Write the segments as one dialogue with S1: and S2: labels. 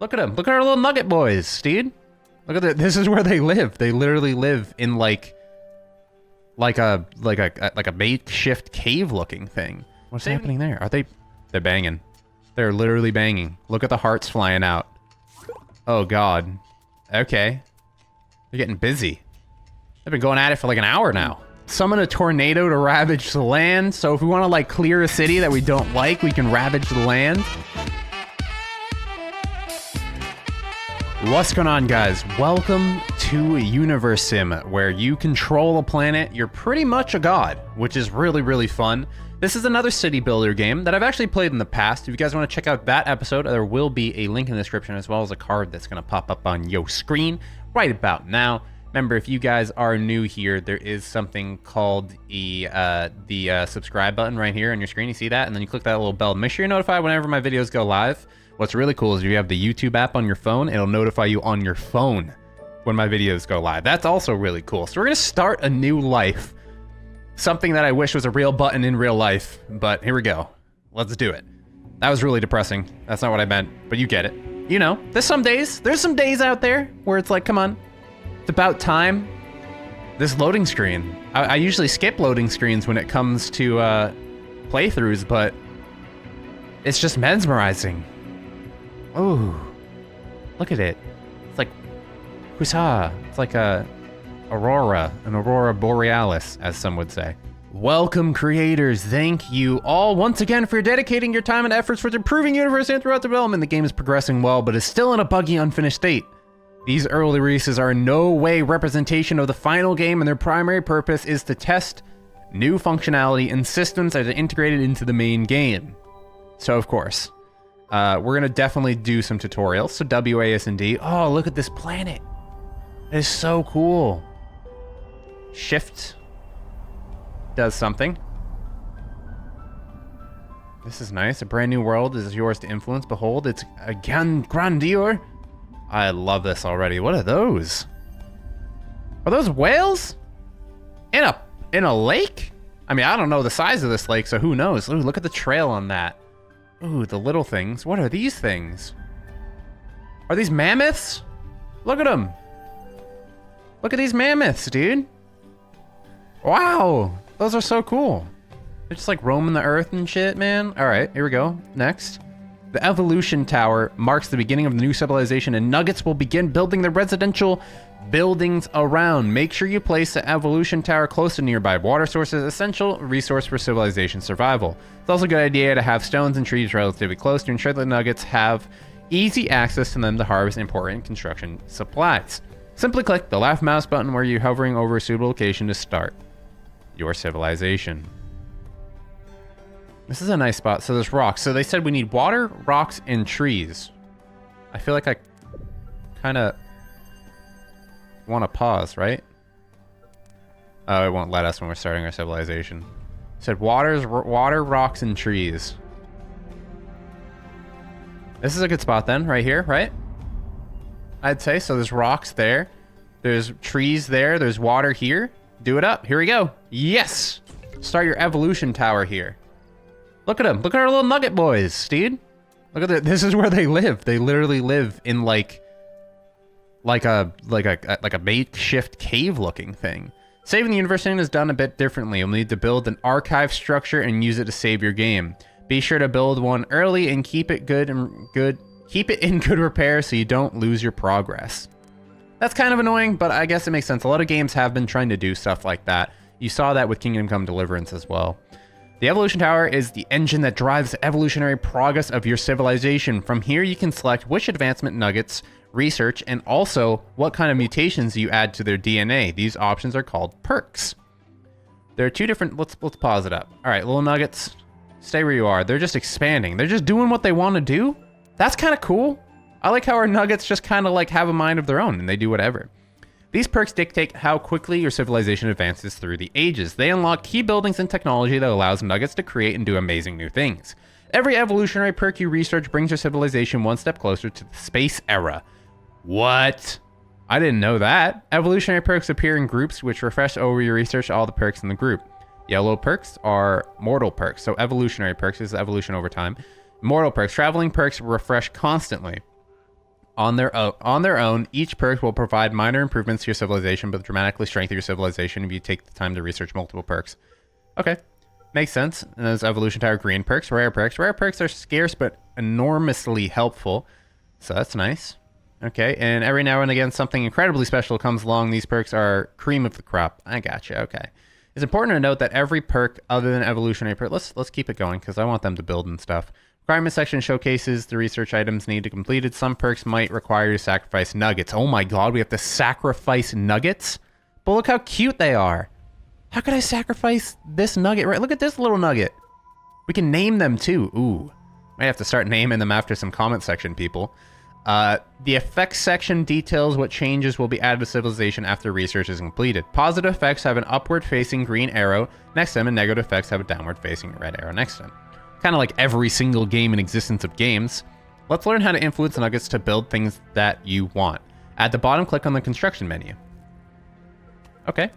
S1: Look at them. Look at our little Nugget boys, dude. Look at that. This is where they live. They literally live in like a makeshift cave looking thing. What's happening there? They're banging. They're literally banging. Look at the hearts flying out. Oh god. Okay. They're getting busy. They've been going at it for like an hour now. Summon a tornado to ravage the land. So if we want to like clear a city that we don't like, we can ravage the land. What's going on, guys? Welcome to Universim, where you control a planet. You're pretty much a god, which is really, really fun. This is another city builder game that I've actually played in the past. If you guys want to check out that episode, there will be a link in the description as well as a card that's going to pop up on your screen right about now. Remember, if you guys are new here, there is something called the subscribe button right here on your screen. You see that? And then you click that little bell. Make sure you're notified whenever my videos go live. What's really cool is if you have the YouTube app on your phone, it'll notify you on your phone when my videos go live. That's also really cool. So we're going to start a new life. Something that I wish was a real button in real life, but here we go. Let's do it. That was really depressing. That's not what I meant, but you get it. You know, there's some days out there where it's like, come on, it's about time. This loading screen. I usually skip loading screens when it comes to playthroughs, but it's just mesmerizing. Oh, look at it. It's like, huzzah. It's like an aurora borealis, as some would say. Welcome, creators. Thank you all once again for dedicating your time and efforts for improving Universim throughout development. The game is progressing well, but is still in a buggy, unfinished state. These early releases are in no way representation of the final game, and their primary purpose is to test new functionality and systems that are integrated into the main game. So, of course, we're going to definitely do some tutorials. So WASD. Oh, look at this planet. It is so cool. Shift does something. This is nice. A brand new world is yours to influence. Behold, it's again grandeur. I love this already. What are those? Are those whales? In a lake? I mean, I don't know the size of this lake, so who knows? Ooh, look at the trail on that. Ooh, the little things. What are these things? Are these mammoths? Look at them. Look at these mammoths, dude. Wow. Those are so cool. They're just like roaming the earth and shit, man. All right, here we go. Next. The Evolution Tower marks the beginning of the new civilization, and Nuggets will begin building the residential buildings around. Make sure you place the Evolution Tower close to nearby water sources, essential resource for civilization survival. It's also a good idea to have stones and trees relatively close to ensure that Nuggets have easy access to them to harvest important construction supplies. Simply click the left mouse button where you're hovering over a suitable location to start your civilization. This is a nice spot. So there's rocks. So they said we need water, rocks, and trees. I feel like I kind of want to pause, right? Oh, it won't let us when we're starting our civilization. It said water, rocks, and trees. This is a good spot then, right here, right? I'd say. So there's rocks there. There's trees there. There's water here. Do it up. Here we go. Yes! Start your evolution tower here. Look at them. Look at our little Nugget boys, dude. Look at that. This is where they live. They literally live in like a makeshift cave looking thing. Saving the Universim is done a bit differently. You'll need to build an archive structure and use it to save your game. Be sure to build one early and keep it in good repair so you don't lose your progress. That's kind of annoying, but I guess it makes sense. A lot of games have been trying to do stuff like that. You saw that with Kingdom Come Deliverance as well. The Evolution Tower is the engine that drives the evolutionary progress of your civilization. From here, you can select which advancement nuggets research and also what kind of mutations you add to their DNA. These options are called perks. There are two different... Let's pause it up. All right, little nuggets, stay where you are. They're just expanding. They're just doing what they want to do. That's kind of cool. I like how our nuggets just kind of like have a mind of their own and they do whatever. These perks dictate how quickly your civilization advances through the ages. They unlock key buildings and technology that allows nuggets to create and do amazing new things. Every evolutionary perk you research brings your civilization one step closer to the space era. What? I didn't know that. Evolutionary perks appear in groups which refresh over your research all the perks in the group. Yellow perks are mortal perks. So evolutionary perks is evolution over time. Mortal perks, traveling perks refresh constantly. On their own, each perk will provide minor improvements to your civilization, but dramatically strengthen your civilization if you take the time to research multiple perks. Okay, makes sense. And those evolution tower green perks, rare perks. Rare perks are scarce but enormously helpful, so that's nice. Okay, and every now and again, something incredibly special comes along. These perks are cream of the crop. I gotcha. Okay, it's important to note that every perk other than evolutionary perk. Let's keep it going because I want them to build and stuff. Requirement section showcases the research items need to complete it. Some perks might require you to sacrifice nuggets. Oh my god, we have to sacrifice nuggets? But look how cute they are. How could I sacrifice this nugget? Right, look at this little nugget. We can name them too. Ooh, might have to start naming them after some comment section people. The effects section details what changes will be added to civilization after research is completed. Positive effects have an upward facing green arrow next to them, and negative effects have a downward facing red arrow next to them. Kind of like every single game in existence of games. Let's learn how to influence nuggets to build things that you want. At the bottom, click on the construction menu. Okay.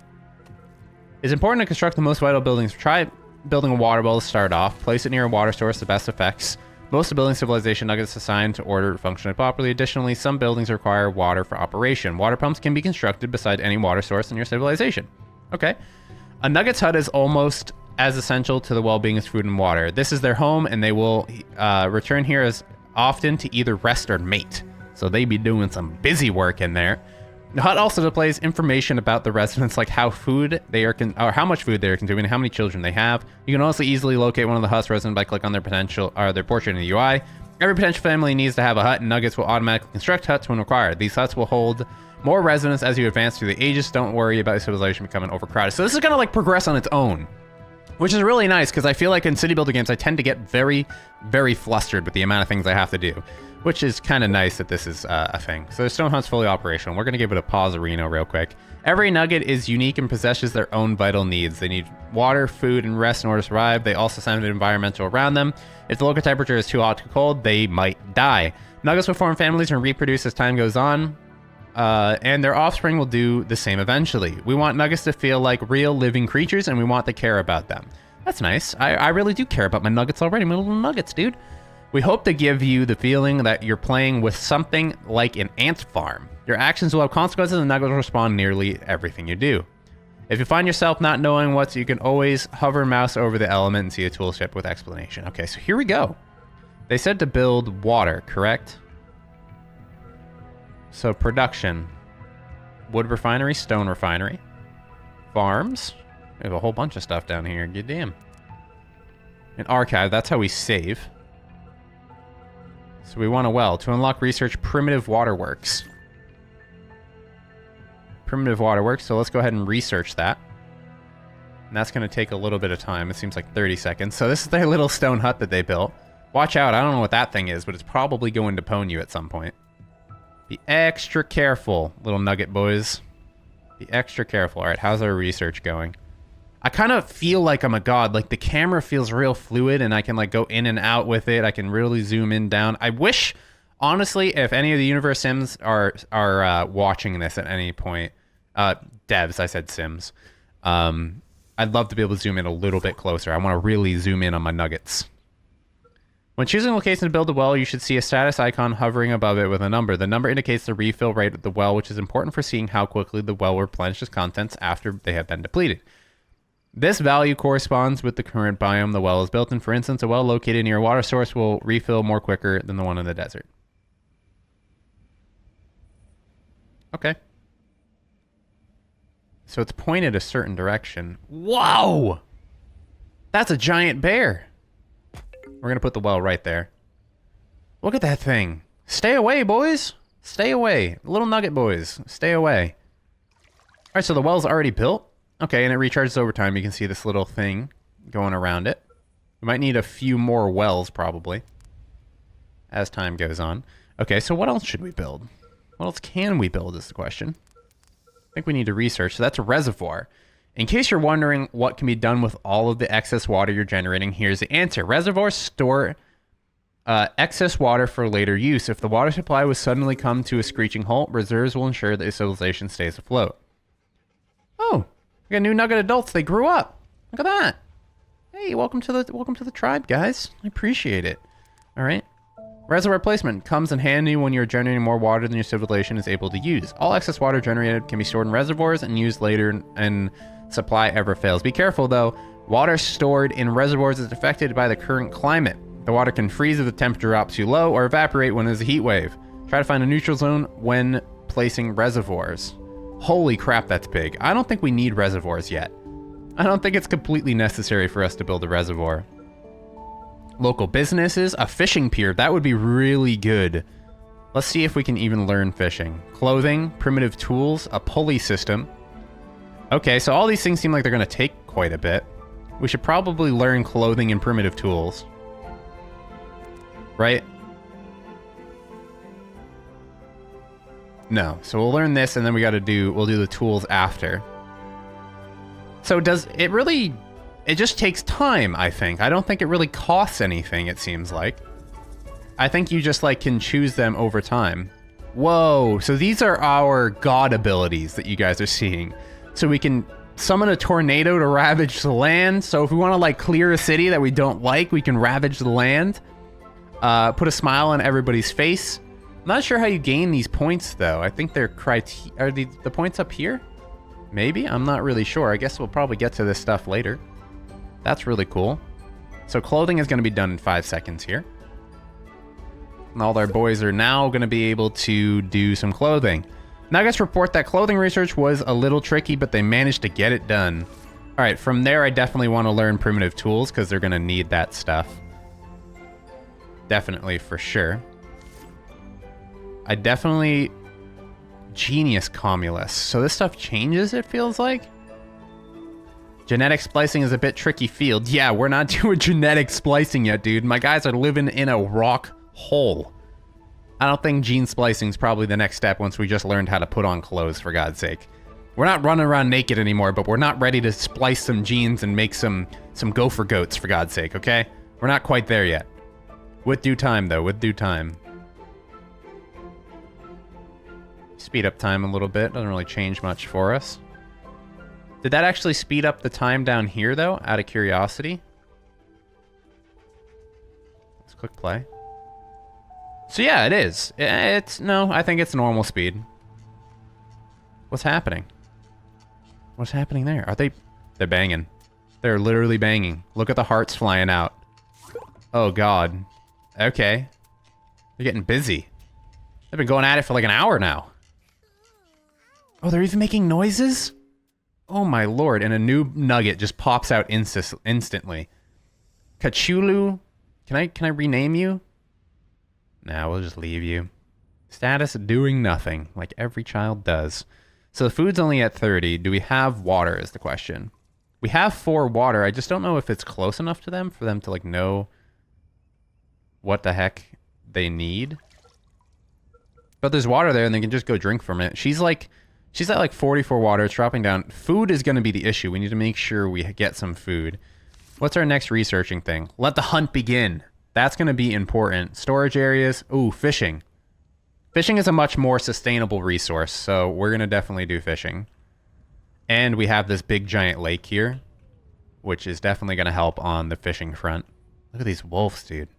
S1: It's important to construct the most vital buildings. Try building a water well to start off. Place it near a water source, the best effects. Most of building civilization nuggets assigned to order functioning properly. Additionally, some buildings require water for operation. Water pumps can be constructed beside any water source in your civilization. Okay. A nugget's hut is almost as essential to the well-being as food and water. This is their home, and they will return here as often to either rest or mate. So they be doing some busy work in there. The hut also displays information about the residents, like how much food they are consuming, and how many children they have. You can also easily locate one of the hut's residents by clicking on their portrait in the UI. Every potential family needs to have a hut, and Nuggets will automatically construct huts when required. These huts will hold more residents as you advance through the ages. Don't worry about your civilization becoming overcrowded. So this is gonna like progress on its own, which is really nice because I feel like in city builder games I tend to get very, very flustered with the amount of things I have to do, which is kind of nice that this is a thing. So the stone hut's fully operational. We're gonna give it a pause arena real quick. Every nugget is unique and possesses their own vital needs. They need water, food, and rest in order to survive. They also sense the environmental around them. If the local temperature is too hot or cold, they might die. Nuggets will form families and reproduce as time goes on. And their offspring will do the same eventually. We want nuggets to feel like real living creatures, and we want to care about them. That's nice. I really do care about my nuggets already. My little nuggets, dude. We hope to give you the feeling that you're playing with something like an ant farm. Your actions will have consequences, and nuggets will respond nearly everything you do. If you find yourself not knowing what, you can always hover mouse over the element and see a tooltip with explanation. Okay, so here we go. They said to build water, correct? So production, wood refinery, stone refinery, farms. We have a whole bunch of stuff down here. Good damn. An archive, that's how we save. So we want a well. To unlock research, primitive waterworks. Primitive waterworks, so let's go ahead and research that. And that's going to take a little bit of time. It seems like 30 seconds. So this is their little stone hut that they built. Watch out, I don't know what that thing is, but it's probably going to pwn you at some point. Be extra careful, little nugget boys. Be extra careful. All right, how's our research going? I kind of feel like I'm a god. Like the camera feels real fluid and I can like go in and out with it. I can really zoom in, down. I wish, honestly, if any of the Universims are watching this at any point, devs, I said Sims, I'd love to be able to zoom in a little bit closer. I want to really zoom in on my nuggets. When choosing a location to build a well, you should see a status icon hovering above it with a number. The number indicates the refill rate of the well, which is important for seeing how quickly the well replenishes contents after they have been depleted. This value corresponds with the current biome the well is built in. For instance, a well located near a water source will refill more quicker than the one in the desert. Okay. So it's pointed a certain direction. Whoa! That's a giant bear. We're going to put the well right there. Look at that thing. Stay away, boys. Stay away. Little nugget boys. Stay away. All right, so the well's already built. Okay, and it recharges over time. You can see this little thing going around it. We might need a few more wells, probably, as time goes on. Okay, so what else should we build? What else can we build is the question. I think we need to research. So that's a reservoir. In case you're wondering what can be done with all of the excess water you're generating, here's the answer. Reservoirs store excess water for later use. If the water supply was suddenly come to a screeching halt, reserves will ensure that the civilization stays afloat. Oh, we got new nugget adults. They grew up. Look at that. Hey, welcome to the tribe, guys. I appreciate it. All right. Reservoir placement comes in handy when you're generating more water than your civilization is able to use. All excess water generated can be stored in reservoirs and used later, and supply ever fails. Be careful though, water stored in reservoirs is affected by the current climate. The water can freeze if the temperature drops too low or evaporate when there's a heat wave. Try to find a neutral zone when placing reservoirs. Holy crap, that's big. I don't think we need reservoirs yet. I don't think it's completely necessary for us to build a reservoir. Local businesses, a fishing pier, that would be really good. Let's see if we can even learn fishing. Clothing, primitive tools, a pulley system. Okay, so all these things seem like they're going to take quite a bit. We should probably learn clothing and primitive tools. Right? No, so we'll learn this and then we'll do the tools after. So does it really... It just takes time, I think. I don't think it really costs anything, it seems like. I think you just, like, can choose them over time. Whoa, so these are our god abilities that you guys are seeing. So we can summon a tornado to ravage the land. So if we want to, like, clear a city that we don't like, we can ravage the land. Put a smile on everybody's face. I'm not sure how you gain these points, though. I think they're Are the points up here? Maybe? I'm not really sure. I guess we'll probably get to this stuff later. That's really cool. So clothing is going to be done in 5 seconds here. And all our boys are now going to be able to do some clothing. Nuggets report that clothing research was a little tricky, but they managed to get it done. All right, from there, I definitely want to learn primitive tools because they're going to need that stuff. Definitely, for sure. I definitely... Genius Comulus. So this stuff changes, it feels like? Genetic splicing is a bit tricky field. Yeah, we're not doing genetic splicing yet, dude. My guys are living in a rock hole. I don't think gene splicing is probably the next step once we just learned how to put on clothes, for God's sake. We're not running around naked anymore, but we're not ready to splice some genes and make some gopher goats, for God's sake, okay? We're not quite there yet. With due time, though, with due time. Speed up time a little bit. Doesn't really change much for us. Did that actually speed up the time down here, though, out of curiosity? Let's click play. So yeah, it is. No, I think it's normal speed. What's happening? What's happening there? They're banging. They're literally banging. Look at the hearts flying out. Oh, God. Okay. They're getting busy. They've been going at it for like an hour now. Oh, they're even making noises? Oh my lord, and a new nugget just pops out instantly. Kachulu, can I rename you? Nah, we'll just leave you. Status doing nothing, like every child does. So the food's only at 30. Do we have water is the question. We have 4 water. I just don't know if it's close enough to them for them to like know what the heck they need. But there's water there and they can just go drink from it. She's at like 44 water. It's dropping down. Food is going to be the issue. We need to make sure we get some food. What's our next researching thing? Let the hunt begin. That's going to be important. Storage areas. Ooh, fishing. Fishing is a much more sustainable resource, so we're going to definitely do fishing. And we have this big giant lake here, which is definitely going to help on the fishing front. Look at these wolves, dude.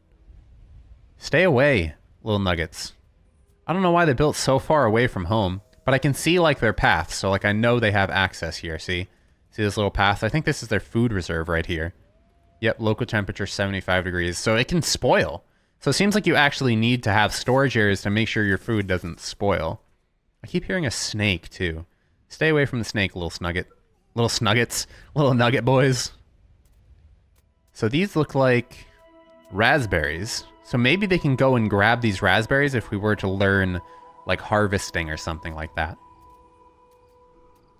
S1: Stay away, little nuggets. I don't know why they built so far away from home. But I can see, like, their paths, so, like, I know they have access here, see? See this little path? I think this is their food reserve right here. Yep, local temperature 75 degrees, so it can spoil. So it seems like you actually need to have storage areas to make sure your food doesn't spoil. I keep hearing a snake, too. Stay away from the snake, little snugget. Little snuggets. Little nugget boys. So these look like raspberries. So maybe they can go and grab these raspberries if we were to learn... like harvesting or something like that.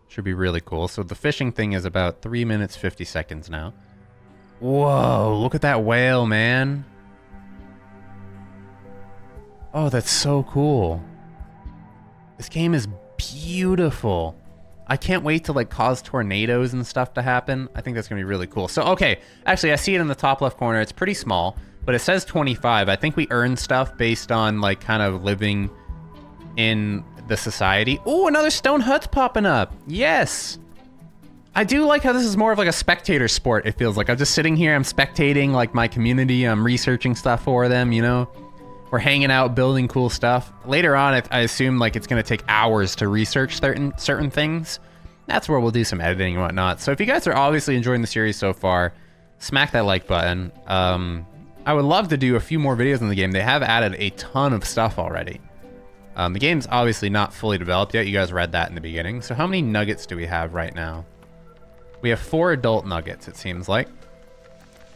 S1: Should be really cool. So the fishing thing is about 3 minutes, 50 seconds now. Whoa, look at that whale, man. Oh, that's so cool. This game is beautiful. I can't wait to like cause tornadoes and stuff to happen. I think that's gonna be really cool. So, okay, actually I see it in the top left corner. It's pretty small, but it says 25. I think we earn stuff based on like kind of living in the society. Oh, another stone hut's popping up. Yes. I do like how this is more of like a spectator sport, it feels like. I'm just sitting here, I'm spectating like my community, I'm researching stuff for them, you know? we're hanging out, building cool stuff. Later on, I assume like it's going to take hours to research certain things. That's where we'll do some editing and whatnot. So if you guys are obviously enjoying the series so far, smack that like button. I would love to do a few more videos in the game. They have added a ton of stuff already. The game's obviously not fully developed yet. You guys read that in the beginning. So how many nuggets do we have right now? We have 4 adult nuggets, it seems like.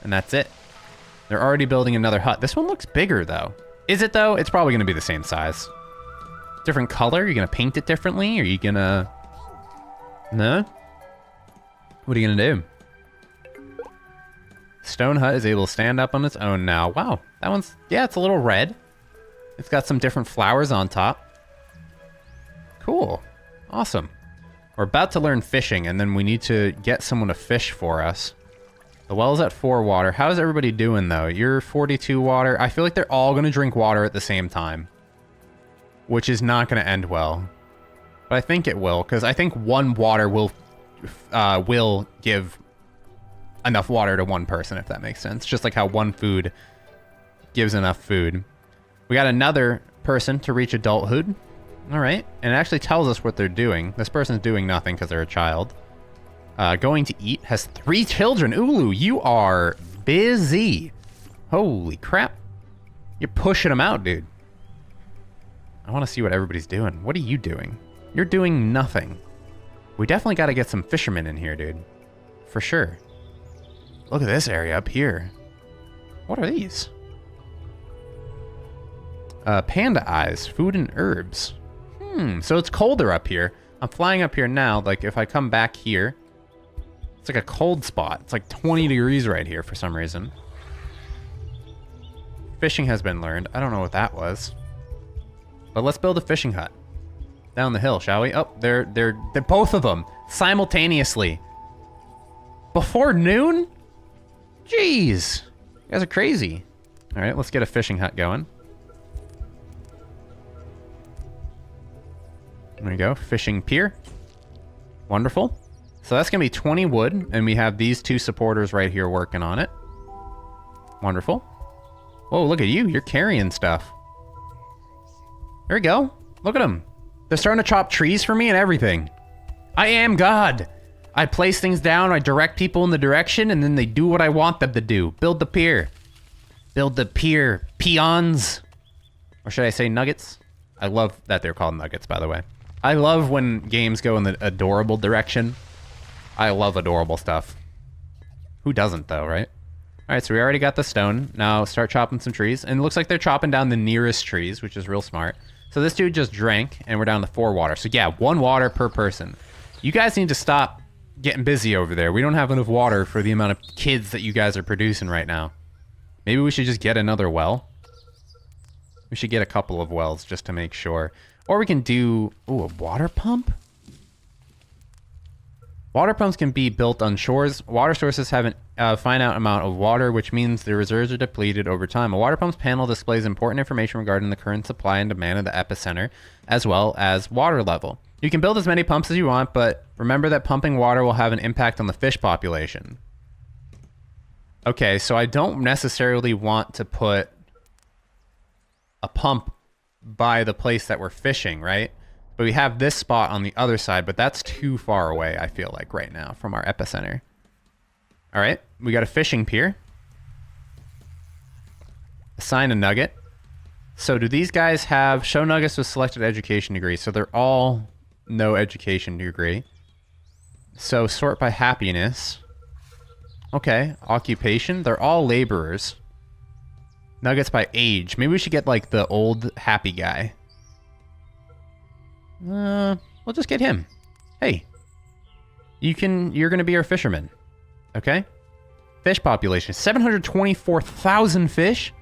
S1: And that's it. They're already building another hut. This one looks bigger, though. Is it, though? It's probably going to be the same size. Different color? You're going to paint it differently? Or are you going to... No? What are you going to do? Stone hut is able to stand up on its own now. Wow. That one's... Yeah, it's a little red. It's got some different flowers on top. Cool. Awesome. We're about to learn fishing, and then we need to get someone to fish for us. The well's at 4 water. How's everybody doing, though? You're 42 water. I feel like they're all going to drink water at the same time, which is not going to end well. But I think it will, because I think 1 water will give enough water to 1 person, if that makes sense. Just like how 1 food gives enough food. We got another person to reach adulthood. All right. And it actually tells us what they're doing. This person's doing nothing because they're a child. Going to eat. Has 3 children. Ulu, you are busy. Holy crap. You're pushing them out, dude. I want to see what everybody's doing. What are you doing? You're doing nothing. We definitely got to get some fishermen in here, dude. For sure. Look at this area up here. What are these? Panda eyes, food and herbs. So it's colder up here. I'm flying up here now. Like if I come back here, it's like a cold spot. It's like 20 degrees right here for some reason. Fishing has been learned. I don't know what that was. But let's build a fishing hut. Down the hill, shall we? Oh, they're both of them simultaneously. Before noon? Jeez. You guys are crazy. All right, let's get a fishing hut going. There we go, fishing pier. Wonderful. So that's gonna be 20 wood, and we have these 2 supporters right here working on it. Wonderful. Whoa, look at you, you're carrying stuff. There we go, look at them. They're starting to chop trees for me and everything. I am God. I place things down, I direct people in the direction, and then they do what I want them to do. Build the pier. Build the pier, peons. Or should I say nuggets? I love that they're called nuggets, by the way. I love when games go in the adorable direction. I love adorable stuff. Who doesn't, though, right? All right, so we already got the stone. Now start chopping some trees. And it looks like they're chopping down the nearest trees, which is real smart. So this dude just drank, and we're down to 4 water. So yeah, 1 water per person. You guys need to stop getting busy over there. We don't have enough water for the amount of kids that you guys are producing right now. Maybe we should just get another well. We should get a couple of wells just to make sure. Or we can do... Ooh, a water pump? Water pumps can be built on shores. Water sources have a finite amount of water, which means the reserves are depleted over time. A water pump's panel displays important information regarding the current supply and demand of the epicenter, as well as water level. You can build as many pumps as you want, but remember that pumping water will have an impact on the fish population. Okay, so I don't necessarily want to put a pump by the place that we're fishing, right? But we have this spot on the other side, but that's too far away, I feel like, right now from our epicenter. All right, we got a fishing pier. Assign a nugget. So do these guys have... Show nuggets with selected education degree. So they're all no education degree. So sort by happiness. Okay, occupation. They're all laborers. Nuggets by age. Maybe we should get like the old happy guy. We'll just get him. Hey, you're gonna be our fisherman. Okay. Fish population, 724,000 fish.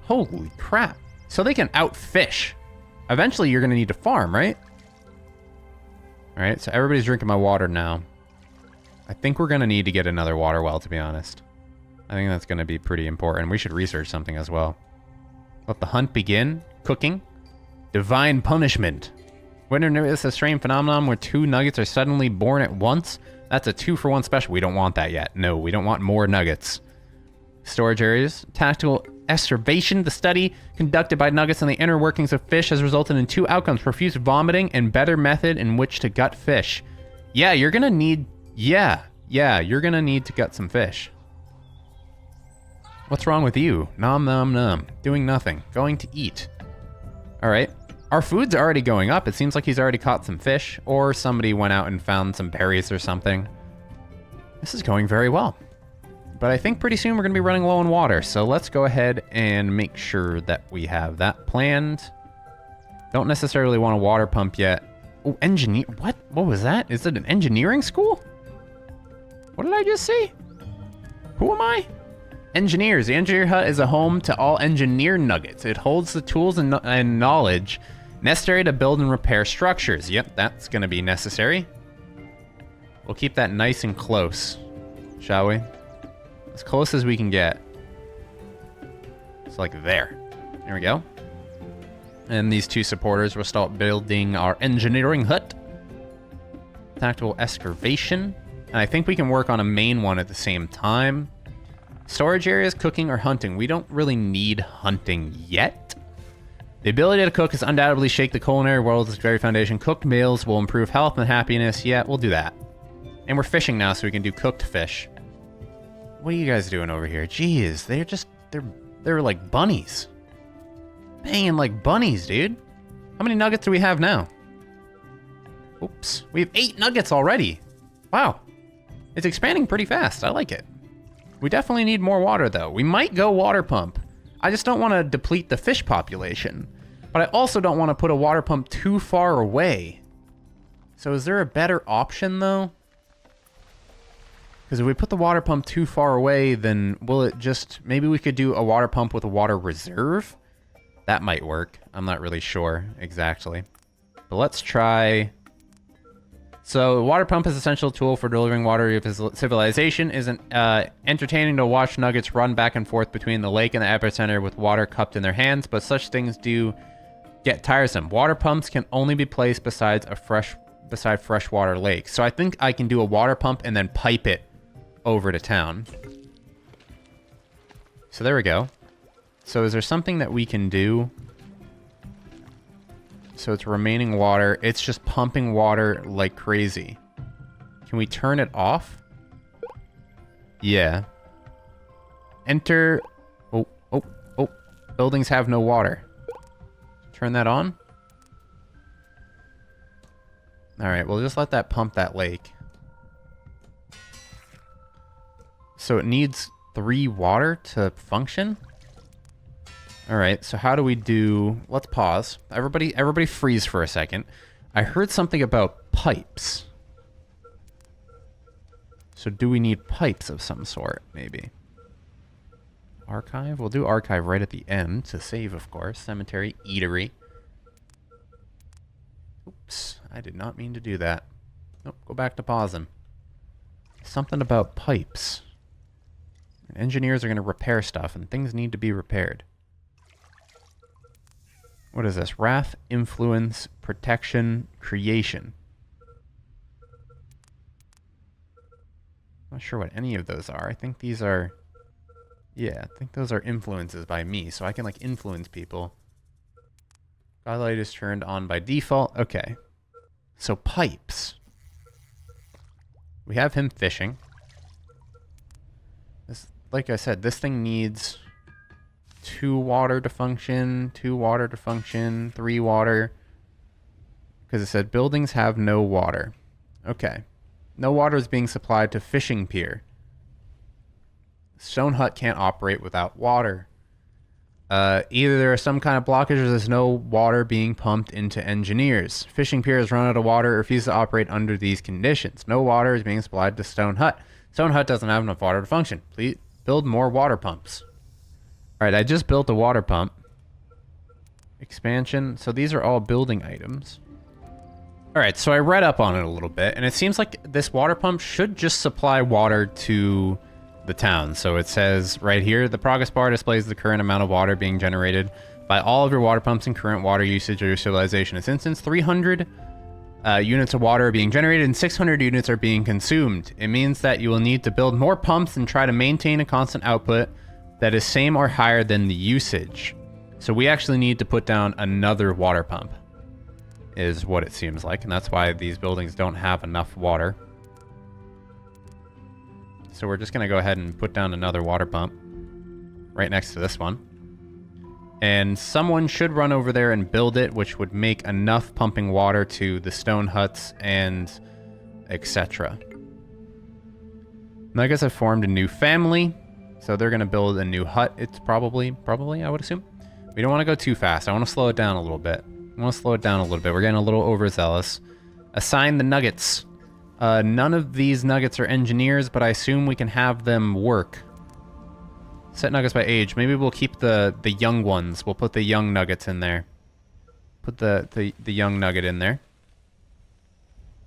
S1: Holy crap. So they can outfish. Eventually you're gonna need to farm, right? All right, so everybody's drinking my water now. I think we're gonna need to get another water well, to be honest. I think that's gonna be pretty important. We should research something as well. Let the hunt begin. Cooking. Divine punishment. Winter notice a strange phenomenon where 2 nuggets are suddenly born at once. That's a 2-for-1 special. We don't want that yet. No, we don't want more nuggets. Storage areas. Tactical Excavation. The study conducted by Nuggets on the inner workings of fish has resulted in 2 outcomes: profuse vomiting and better method in which to gut fish. Yeah, you're gonna need... Yeah, you're gonna need to gut some fish. What's wrong with you? Nom nom nom. Doing nothing. Going to eat. Alright. Our food's already going up. It seems like he's already caught some fish, or somebody went out and found some berries or something. This is going very well. But I think pretty soon we're going to be running low on water, so let's go ahead and make sure that we have that planned. Don't necessarily want a water pump yet. Oh, engineer... What? What was that? Is it an engineering school? What did I just see? Who am I? Engineers. The engineer hut is a home to all engineer nuggets. It holds the tools and knowledge necessary to build and repair structures. Yep, that's going to be necessary. We'll keep that nice and close, shall we? As close as we can get. It's like there. There we go. And these 2 supporters will start building our engineering hut. Tactical excavation. And I think we can work on a main one at the same time. Storage areas, cooking, or hunting. We don't really need hunting yet. The ability to cook is undoubtedly shake the culinary world's very foundation. Cooked meals will improve health and happiness. Yeah, we'll do that. And we're fishing now, so we can do cooked fish. What are you guys doing over here? Jeez, they're like bunnies. Banging like bunnies, dude. How many nuggets do we have now? Oops, we have 8 nuggets already. Wow, it's expanding pretty fast. I like it. We definitely need more water, though. We might go water pump. I just don't want to deplete the fish population. But I also don't want to put a water pump too far away. So is there a better option, though? Because if we put the water pump too far away, then will it just... Maybe we could do a water pump with a water reserve? That might work. I'm not really sure exactly. But let's try... So, water pump is an essential tool for delivering water to civilization. Isn't entertaining to watch nuggets run back and forth between the lake and the epicenter with water cupped in their hands, but such things do get tiresome. Water pumps can only be placed beside freshwater lakes. So I think I can do a water pump and then pipe it over to town. So there we go. So is there something that we can do? So it's remaining water. It's just pumping water like crazy. Can we turn it off? Yeah. Enter... Oh. Buildings have no water. Turn that on. Alright, we'll just let that pump that lake. So it needs 3 water to function? Alright, so how do we do... Let's pause. Everybody freeze for a second. I heard something about pipes. So do we need pipes of some sort, maybe? Archive? We'll do archive right at the end to save, of course. Cemetery, eatery. Oops, I did not mean to do that. Nope, go back to pausing. Something about pipes. Engineers are going to repair stuff, and things need to be repaired. What is this? Wrath, influence, protection, creation. Not sure what any of those are. I think these are... Yeah, I think those are influences by me, so I can, like, influence people. Godlight is turned on by default. Okay. So, pipes. We have him fishing. This, like I said, this thing needs... 2 water to function, 2 water to function, 3 water. Because it said buildings have no water. Okay. No water is being supplied to fishing pier. Stone hut can't operate without water. Either there are some kind of blockage or there's no water being pumped into engineers. Fishing pier has run out of water or refuses to operate under these conditions. No water is being supplied to stone hut. Stone hut doesn't have enough water to function. Please build more water pumps. Alright, I just built a water pump. Expansion. So these are all building items. Alright, so I read up on it a little bit, and it seems like this water pump should just supply water to the town. So it says right here, the progress bar displays the current amount of water being generated by all of your water pumps and current water usage of your civilization. In this instance, 300 units of water are being generated and 600 units are being consumed. It means that you will need to build more pumps and try to maintain a constant output that is same or higher than the usage. So we actually need to put down another water pump, is what it seems like. And that's why these buildings don't have enough water. So we're just going to go ahead and put down another water pump right next to this one. And someone should run over there and build it, which would make enough pumping water to the stone huts and etc. Nuggets have formed a new family, so they're going to build a new hut. It's probably, I would assume. We don't want to go too fast. I want to slow it down a little bit. We're getting a little overzealous. Assign the nuggets. None of these nuggets are engineers, but I assume we can have them work. Set nuggets by age. Maybe we'll keep the young ones. We'll put the young nuggets in there. Put the young nugget in there.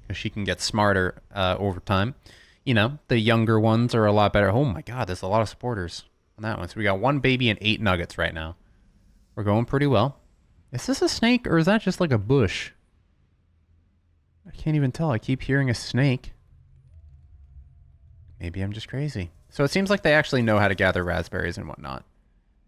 S1: Because she can get smarter over time. You know, the younger ones are a lot better. Oh my god, there's a lot of supporters on that one. So we got 1 baby and 8 nuggets right now. We're going pretty well. Is this a snake or is that just like a bush? I can't even tell. I keep hearing a snake. Maybe I'm just crazy. So it seems like they actually know how to gather raspberries and whatnot.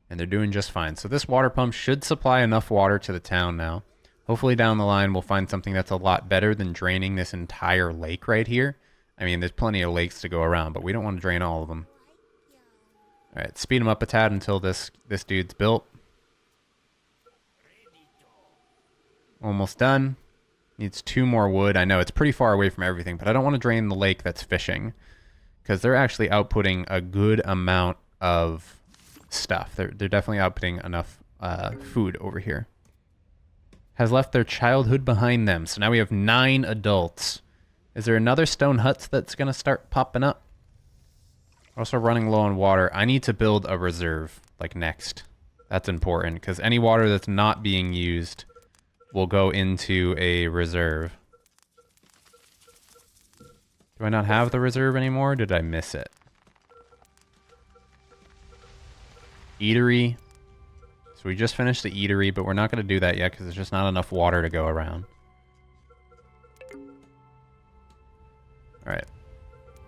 S1: And they're doing just fine. So this water pump should supply enough water to the town now. Hopefully down the line we'll find something that's a lot better than draining this entire lake right here. I mean, there's plenty of lakes to go around, but we don't want to drain all of them. Alright, speed them up a tad until this dude's built. Almost done. Needs 2 more wood. I know it's pretty far away from everything, but I don't want to drain the lake that's fishing. Because they're actually outputting a good amount of stuff. They're definitely outputting enough food over here. Has left their childhood behind them. So now we have 9 adults. Is there another stone hut that's going to start popping up? Also running low on water. I need to build a reserve, like next. That's important, because any water that's not being used will go into a reserve. Do I not have the reserve anymore? Did I miss it? Eatery. So we just finished the eatery, but we're not going to do that yet because there's just not enough water to go around. Alright.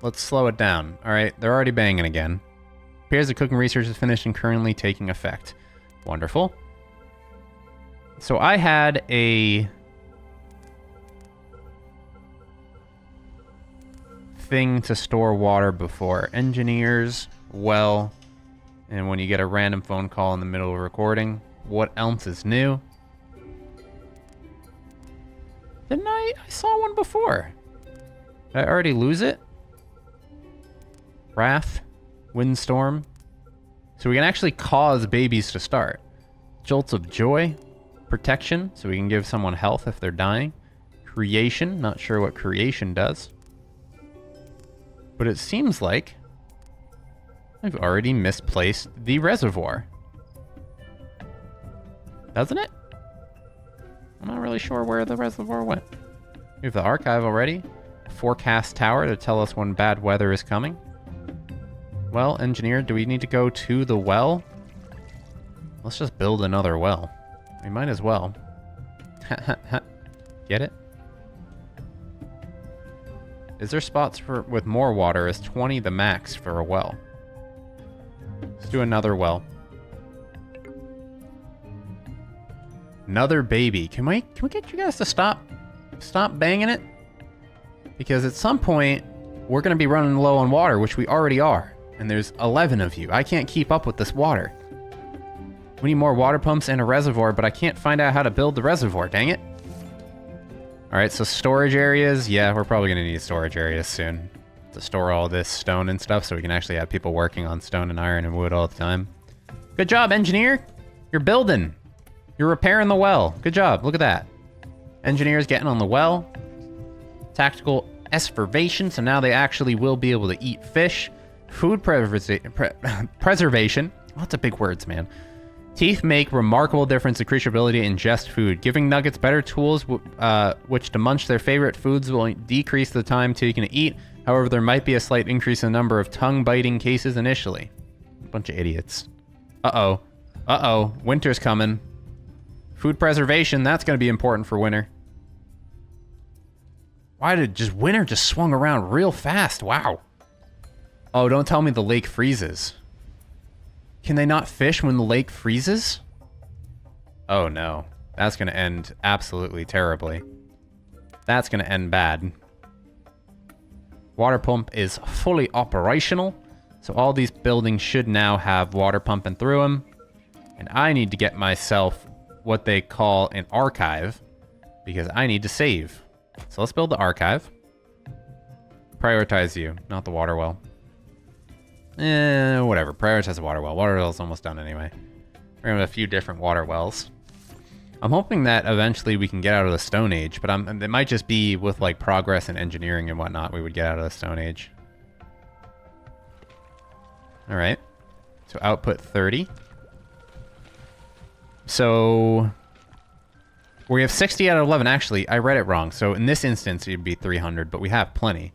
S1: Let's slow it down. Alright, they're already banging again. Appears the cooking research is finished and currently taking effect. Wonderful. So I had a thing to store water before. Engineers, well, and when you get a random phone call in the middle of recording, what else is new? Didn't I saw one before. Did I already lose it? Wrath, windstorm. So we can actually cause babies to start. Jolts of joy, protection, so we can give someone health if they're dying. Creation, not sure what creation does. But it seems like I've already misplaced the reservoir. Doesn't it? I'm not really sure where the reservoir went. We have the archive already. Forecast tower to tell us when bad weather is coming. Well, engineer, do we need to go to the well? Let's just build another well. We might as well. Get it? Is there spots with more water? Is 20 the max for a well? Let's do another well. Another baby. Can we get you guys to stop banging it? Because at some point, we're going to be running low on water, which we already are. And there's 11 of you. I can't keep up with this water. We need more water pumps and a reservoir, but I can't find out how to build the reservoir, dang it. Alright, so storage areas. Yeah, we're probably going to need storage areas soon to store all this stone and stuff so we can actually have people working on stone and iron and wood all the time. Good job, engineer. You're building. You're repairing the well. Good job. Look at that. Engineers getting on the well. Tactical esfervation, so now they actually will be able to eat fish. Food preservation. Lots of big words, man. Teeth make remarkable difference in creature ability to ingest food. Giving nuggets better tools which to munch their favorite foods will decrease the time taken to eat. However, there might be a slight increase in the number of tongue-biting cases initially. Bunch of idiots. Uh-oh. Uh-oh. Winter's coming. Food preservation, that's going to be important for winter. Why did winter just swung around real fast? Wow. Oh, don't tell me the lake freezes. Can they not fish when the lake freezes? Oh no. That's going to end absolutely terribly. That's going to end bad. Water pump is fully operational. So all these buildings should now have water pumping through them. And I need to get myself what they call an archive. Because I need to save. So let's build the archive. Prioritize you, not the water well. Whatever. Prioritize the water well. Water well's almost done anyway. We're gonna have a few different water wells. I'm hoping that eventually we can get out of the Stone Age, but it might just be with like progress in engineering and whatnot we would get out of the Stone Age. All right. So output 30. So we have 60 out of 11. Actually, I read it wrong. So in this instance, it'd be 300, but we have plenty.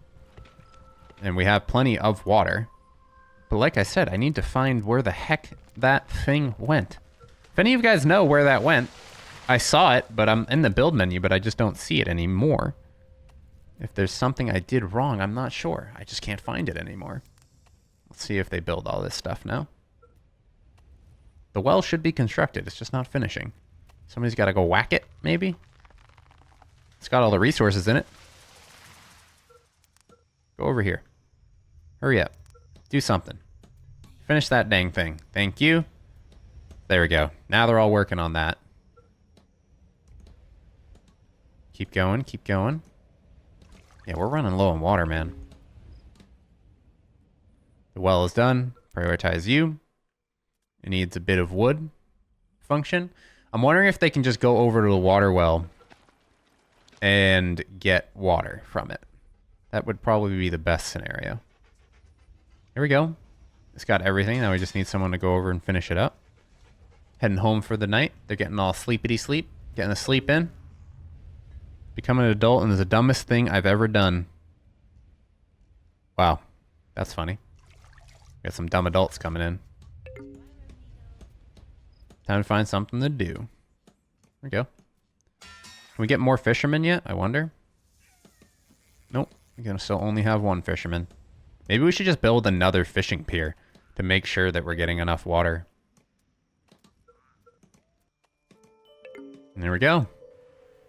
S1: And we have plenty of water. But like I said, I need to find where the heck that thing went. If any of you guys know where that went, I saw it, but I'm in the build menu, but I just don't see it anymore. If there's something I did wrong, I'm not sure. I just can't find it anymore. Let's see if they build all this stuff now. The well should be constructed. It's just not finishing. Somebody's got to go whack it, maybe? It's got all the resources in it. Go over here. Hurry up. Do something. Finish that dang thing. Thank you. There we go. Now they're all working on that. Keep going, keep going. Yeah, we're running low on water, man. The well is done. Prioritize you. It needs a bit of wood function. I'm wondering if they can just go over to the water well and get water from it. That would probably be the best scenario. Here we go. It's got everything. Now we just need someone to go over and finish it up. Heading home for the night. They're getting all sleepity sleep. Getting the sleep in. Becoming an adult and is the dumbest thing I've ever done. Wow. That's funny. Got some dumb adults coming in. Time to find something to do. There we go. Can we get more fishermen yet? I wonder. Nope. We're going to still only have one fisherman. Maybe we should just build another fishing pier to make sure that we're getting enough water. And there we go.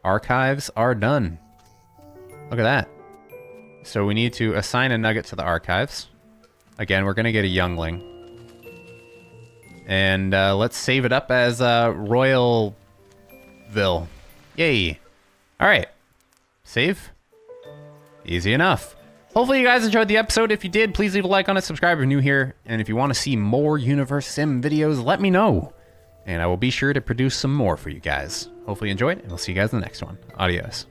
S1: Archives are done. Look at that. So we need to assign a nugget to the archives. Again, we're going to get a youngling. And let's save it up as Royalville. Yay. All right. Save. Easy enough. Hopefully you guys enjoyed the episode. If you did, please leave a like on it, subscribe if you're new here. And if you want to see more Universim videos, let me know. And I will be sure to produce some more for you guys. Hopefully you enjoyed, and we'll see you guys in the next one. Adios.